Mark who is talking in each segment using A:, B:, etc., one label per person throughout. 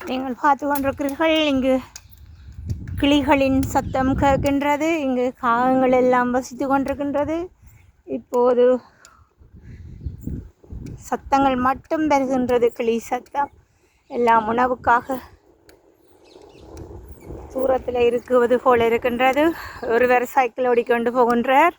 A: நீங்கள் பார்த்து கொண்டிருக்கிறீர்கள். இங்கு கிளிகளின் சத்தம் கேட்கின்றது. இங்கு காகங்கள் எல்லாம் வசித்து கொண்டிருக்கின்றது. இப்போது சத்தங்கள் மட்டும் வருகின்றது. கிளி சத்தம் எல்லாம் உணவுக்காக தூரத்தில் இருக்குவது போல இருக்கின்றது. ஒருவர் சைக்கிள் ஓடிக்கொண்டு போகின்றார்.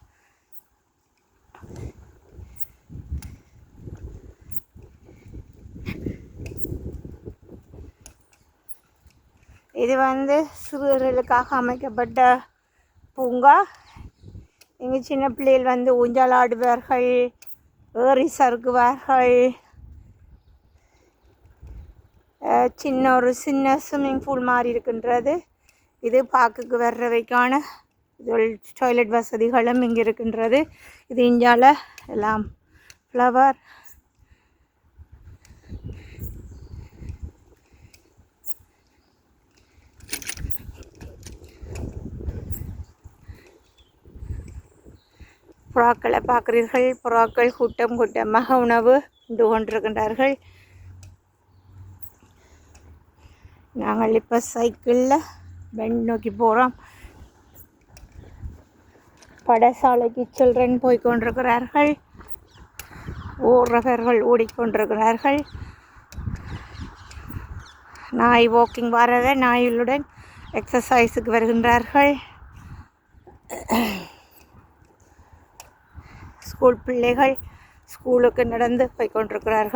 A: இது சிறுவர்களுக்காக அமைக்கப்பட்ட பூங்கா. இங்கு சின்ன பிள்ளைகள் ஊஞ்சல் ஆடுவார்கள், ஏறி சறுக்குவார்கள். ஒரு சின்ன ஸ்விம்மிங் பூல் மாதிரி இருக்கின்றது. இது பார்க்குக்கு வர்றவைக்கான டாய்லெட் வசதிகளும் இங்கே இருக்கின்றது. இது இந்தியாவில் எல்லாம் ஃப்ளவர் புறாக்களை பார்க்கிறீர்கள். புறாக்கள் கூட்டம் கூட்டமாக உணவு உண்டு கொண்டிருக்கின்றார்கள். நாங்கள் இப்போ சைக்கிளில் பெண்ட் நோக்கி போகிறோம். படசாலைக்கு சில்ட்ரன் போய்கொண்டிருக்கிறார்கள். ஓடுறவர்கள் ஓடிக்கொண்டிருக்கிறார்கள். நாய் வாக்கிங் வரவே நாய்களுடன் எக்ஸசைஸுக்கு வருகின்றார்கள். ஸ்கூல் பிள்ளைகள் ஸ்கூலுக்கு நடந்து போய்கொண்டிருக்கிறார்கள்.